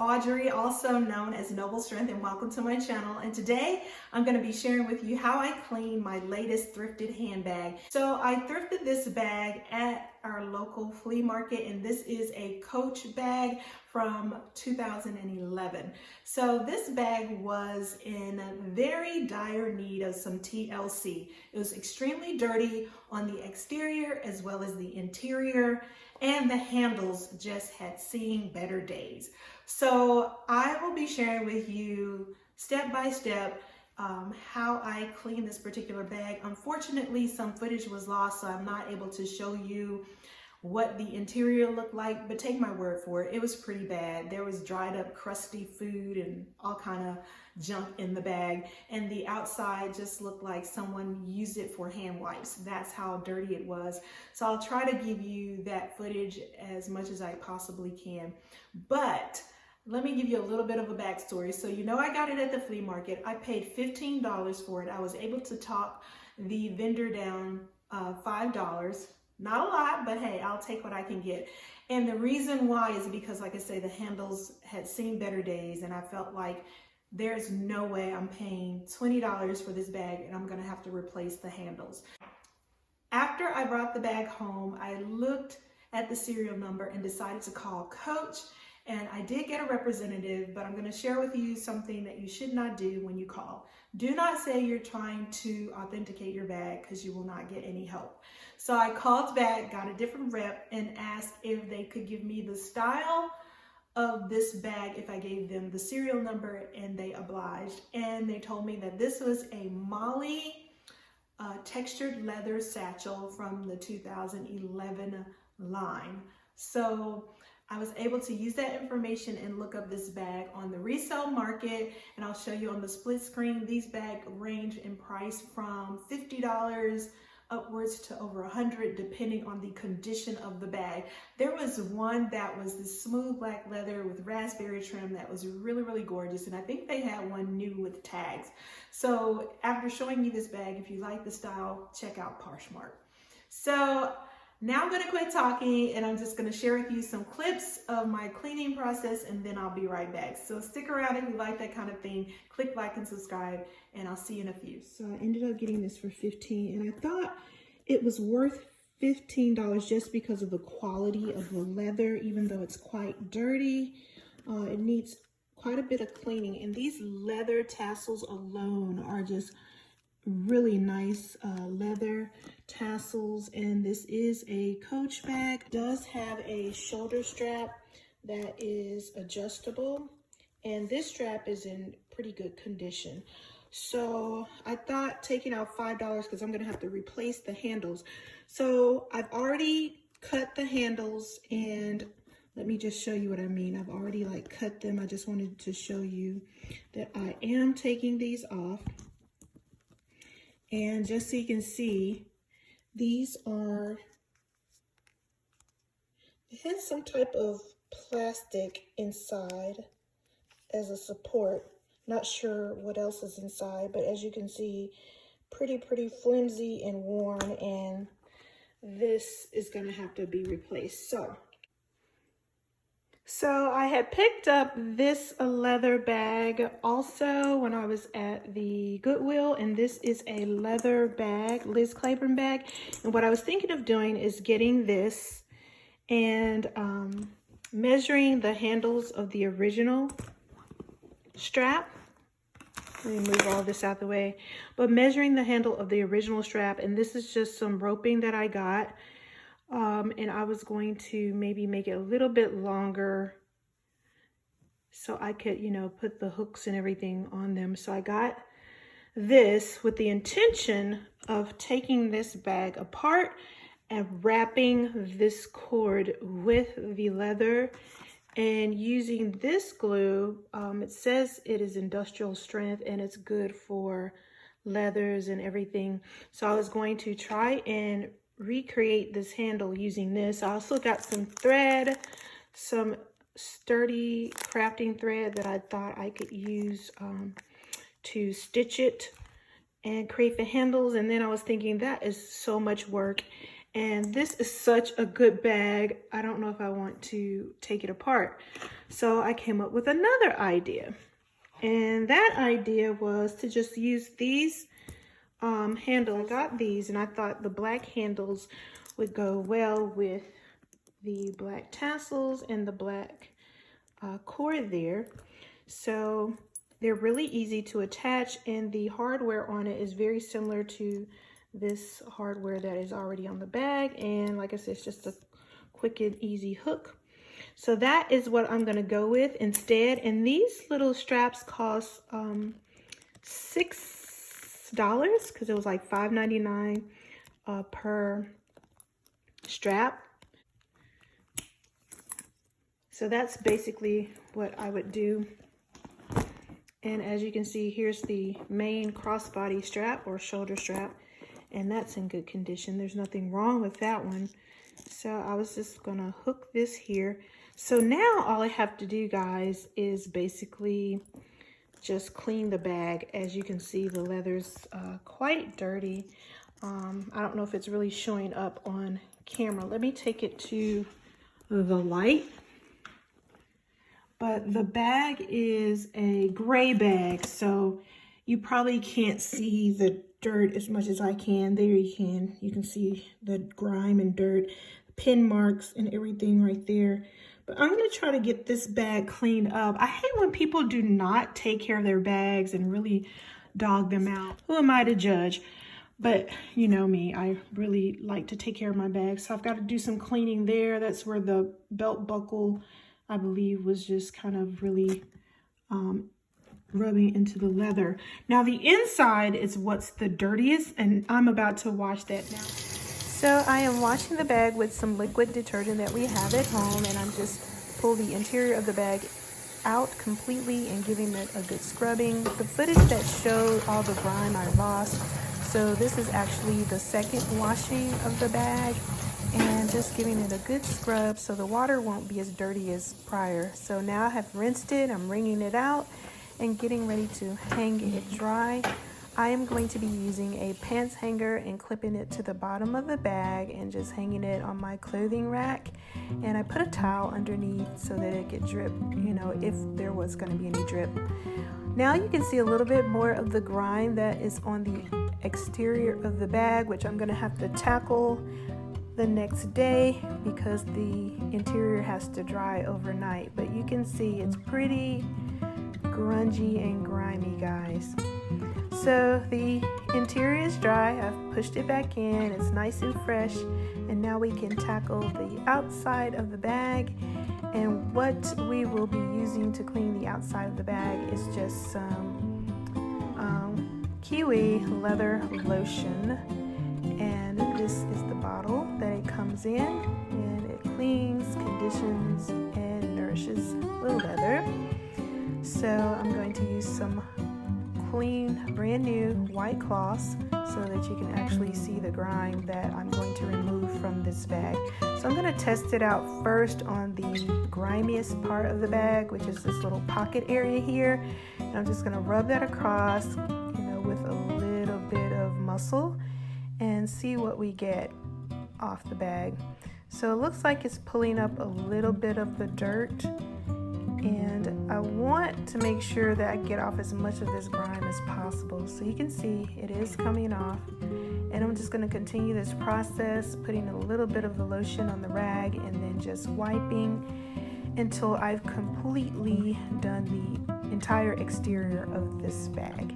Audrey, also known as Noble Strength, and welcome to my channel. And today I'm going to be sharing with you how I clean my latest thrifted handbag. So I thrifted this bag at our local flea market, and this is a Coach bag from 2011. So this bag was in very dire need of some TLC. It was extremely dirty on the exterior as well as the interior, and the handles just had seen better days. So I will be sharing with you step by step how I clean this particular bag. Unfortunately, some footage was lost, so I'm not able to show you what the interior looked like, but take my word for it, it was pretty bad. There was dried up, crusty food and all kind of junk in the bag, and the outside just looked like someone used it for hand wipes. That's how dirty it was. So I'll try to give you that footage as much as I possibly can. But let me give you a little bit of a backstory. So you know I got it at the flea market. I paid $15 for it. I was able to talk the vendor down $5. Not a lot, but hey, I'll take what I can get. And the reason why is because, like I say, the handles had seen better days, and I felt like there's no way I'm paying $20 for this bag and I'm gonna have to replace the handles. After I brought the bag home, I looked at the serial number and decided to call Coach. And I did get a representative, but I'm going to share with you something that you should not do when you call. Do not say you're trying to authenticate your bag, because you will not get any help. So I called back, got a different rep, and asked if they could give me the style of this bag if I gave them the serial number, and they obliged. And they told me that this was a Molly textured leather satchel from the 2011 line. So I was able to use that information and look up this bag on the resale market, and I'll show you on the split screen. These bags range in price from $50 upwards to over $100, depending on the condition of the bag. There was one that was this smooth black leather with raspberry trim that was really, really gorgeous, and I think they had one new with tags. So after showing you this bag, if you like the style, check out Poshmark. So now I'm gonna quit talking, and I'm just gonna share with you some clips of my cleaning process, and then I'll be right back. So stick around if you like that kind of thing. Click like and subscribe, and I'll see you in a few. So I ended up getting this for $15, and I thought it was worth $15 just because of the quality of the leather, even though it's quite dirty. It needs quite a bit of cleaning, and these leather tassels alone are just really nice leather tassels. And this is a Coach bag. It does have a shoulder strap that is adjustable, and this strap is in pretty good condition. So I thought taking out $5, because I'm gonna have to replace the handles. So I've already cut the handles, and let me just show you what I mean. I've already cut them. I just wanted to show you that I am taking these off. And just so you can see, these are, it has some type of plastic inside as a support. Not sure what else is inside, but as you can see, pretty flimsy and worn, and this is gonna have to be replaced. So I had picked up this leather bag also when I was at the Goodwill, and this is a leather bag, Liz Claiborne bag. And what I was thinking of doing is getting this and measuring the handles of the original strap. Let me move all this out the way. But measuring the handle of the original strap, and this is just some roping that I got. And I was going to maybe make it a little bit longer so I could, you know, put the hooks and everything on them. So I got this with the intention of taking this bag apart and wrapping this cord with the leather and using this glue. It says it is industrial strength and it's good for leathers and everything. So I was going to try and recreate this handle using this. I also got some thread, some sturdy crafting thread that I thought I could use to stitch it and create the handles. And then I was thinking that is so much work, and this is such a good bag. I don't know if I want to take it apart. So I came up with another idea. And that idea was to just use these handles. I got these and I thought the black handles would go well with the black tassels and the black cord there. So they're really easy to attach, and the hardware on it is very similar to this hardware that is already on the bag. And like I said, it's just a quick and easy hook. So that is what I'm going to go with instead. And these little straps cost $6 because it was like $5.99 per strap. So that's basically what I would do. And as you can see, here's the main crossbody strap or shoulder strap, and that's in good condition. There's nothing wrong with that one. So I was just gonna hook this here. So now all I have to do, guys, is basically just clean the bag. As you can see, the leather's quite dirty. I don't know if it's really showing up on camera. Let me take it to the light. But the bag is a gray bag, so you probably can't see the dirt as much as I can. There you can. You can see the grime and dirt, pin marks and everything right there. But I'm going to try to get this bag cleaned up. I hate when people do not take care of their bags and really dog them out. Who am I to judge? But you know me, I really like to take care of my bags. So I've got to do some cleaning there. That's where the belt buckle, I believe, was just kind of really rubbing into the leather. Now the inside is what's the dirtiest, and I'm about to wash that now. So I am washing the bag with some liquid detergent that we have at home, and I'm just pull the interior of the bag out completely and giving it a good scrubbing. The footage that showed all the grime I lost, so this is actually the second washing of the bag, and just giving it a good scrub so the water won't be as dirty as prior. So now I have rinsed it, I'm wringing it out and getting ready to hang it dry. I am going to be using a pants hanger and clipping it to the bottom of the bag and just hanging it on my clothing rack. And I put a towel underneath so that it could drip, you know, if there was going to be any drip. Now you can see a little bit more of the grime that is on the exterior of the bag, which I'm going to have to tackle the next day because the interior has to dry overnight. But you can see it's pretty grungy and grimy, guys. So the interior is dry. I've pushed it back in. It's nice and fresh. And now we can tackle the outside of the bag. And what we will be using to clean the outside of the bag is just some Kiwi leather lotion. And this is the bottle that it comes in. And it cleans, conditions, and nourishes the leather. So I'm going to use some clean, brand new white cloths so that you can actually see the grime that I'm going to remove from this bag. So I'm going to test it out first on the grimiest part of the bag, which is this little pocket area here. And I'm just going to rub that across, you know, with a little bit of muscle and see what we get off the bag. So it looks like it's pulling up a little bit of the dirt. And I want to make sure that I get off as much of this grime as possible. So you can see it is coming off. And I'm just going to continue this process, putting a little bit of the lotion on the rag and then just wiping until I've completely done the entire exterior of this bag.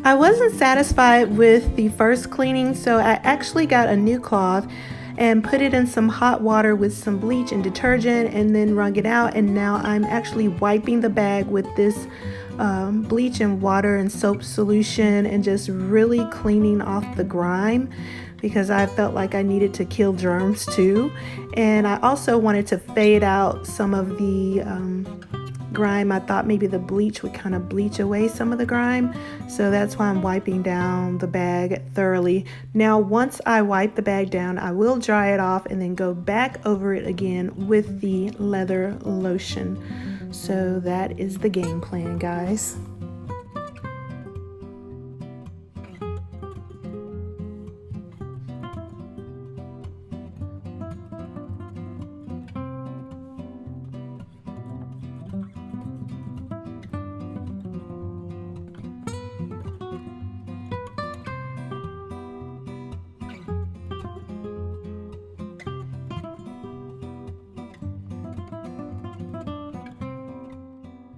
I wasn't satisfied with the first cleaning, so I actually got a new cloth and put it in some hot water with some bleach and detergent and then wrung it out. And now I'm actually wiping the bag with this bleach and water and soap solution and just really cleaning off the grime because I felt like I needed to kill germs too. And I also wanted to fade out some of the grime. I thought maybe the bleach would kind of bleach away some of the grime. So that's why I'm wiping down the bag thoroughly. Now, once I wipe the bag down, I will dry it off and then go back over it again with the leather lotion. So that is the game plan, guys.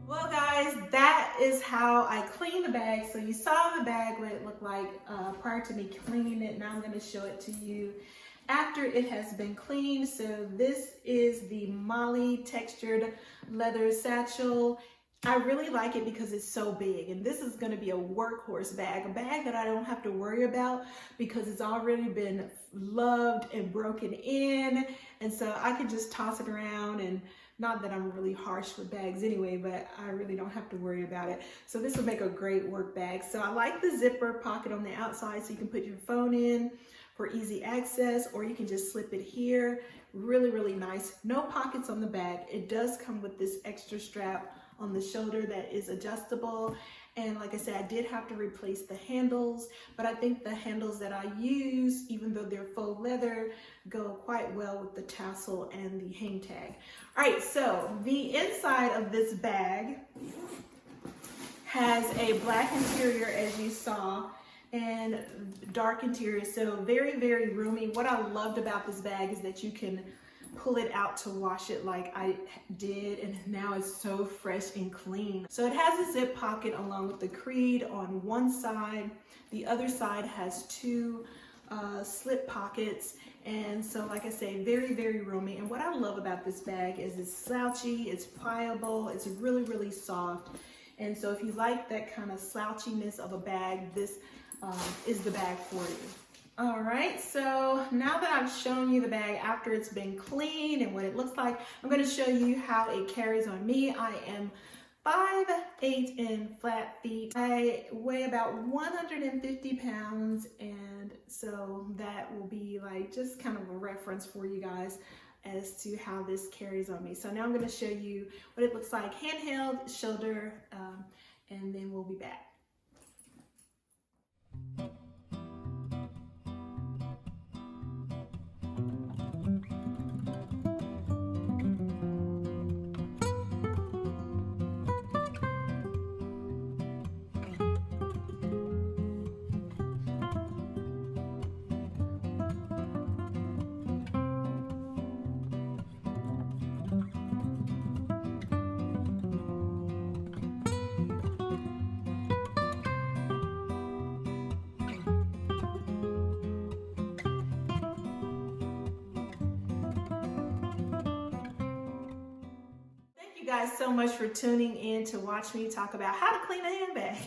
Well guys, that is how I clean the bag. So you saw the bag what it looked like prior to me cleaning it. Now I'm going to show it to you after it has been cleaned. So this is the Molly textured leather satchel. I really like it because it's so big, and this is going to be a workhorse bag, a bag that I don't have to worry about because it's already been loved and broken in, and so I can just toss it around. And not that I'm really harsh with bags anyway, but I really don't have to worry about it. So this will make a great work bag. So I like the zipper pocket on the outside so you can put your phone in for easy access, or you can just slip it here. Really, really nice. No pockets on the bag. It does come with this extra strap on the shoulder that is adjustable. And like I said, I did have to replace the handles, but I think the handles that I use, even though they're faux leather, go quite well with the tassel and the hang tag. All right, so the inside of this bag has a black interior, as you saw, and dark interior, so very, very roomy. What I loved about this bag is that you can pull it out to wash it like I did, and now it's so fresh and clean. So it has a zip pocket along with the creed on one side. The other side has two slip pockets, and so like I say, very, very roomy. And what I love about this bag is it's slouchy, it's pliable, it's really, really soft. And so if you like that kind of slouchiness of a bag, this is the bag for you. All right, so now that I've shown you the bag after it's been cleaned and what it looks like, I'm going to show you how it carries on me. I am 5'8" in flat feet. I weigh about 150 pounds, and so that will be like just kind of a reference for you guys as to how this carries on me. So now I'm going to show you what it looks like handheld, shoulder, and then we'll be back. You guys so much for tuning in to watch me talk about how to clean a handbag.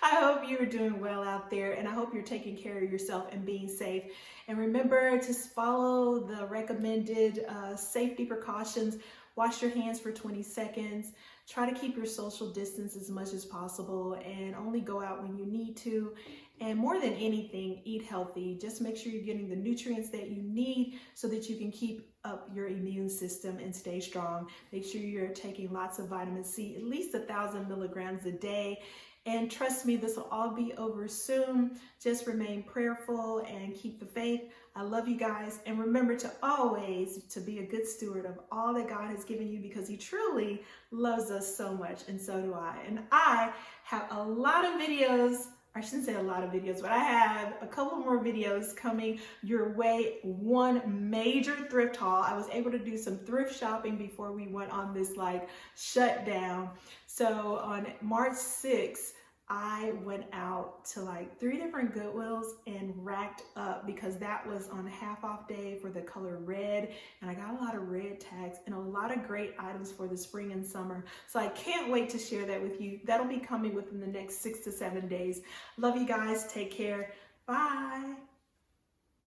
I hope you're doing well out there, and I hope you're taking care of yourself and being safe. And remember to follow the recommended safety precautions. Wash your hands for 20 seconds. Try to keep your social distance as much as possible, and only go out when you need to. And more than anything, eat healthy. Just make sure you're getting the nutrients that you need so that you can keep up your immune system and stay strong. Make sure you're taking lots of vitamin C, at least 1,000 milligrams a day. And trust me, this will all be over soon. Just remain prayerful and keep the faith. I love you guys. And remember to always to be a good steward of all that God has given you, because he truly loves us so much, and so do I. And I have a lot of videos, I shouldn't say a lot of videos, but I have a couple more videos coming your way. One major thrift haul. I was able to do some thrift shopping before we went on this like shutdown. So on March 6th, I went out to like 3 different Goodwills and racked up, because that was on half off day for the color red, and I got a lot of red tags and a lot of great items for the spring and summer. So I can't wait to share that with you. That'll be coming within the next 6 to 7 days. Love you guys. Take care. Bye.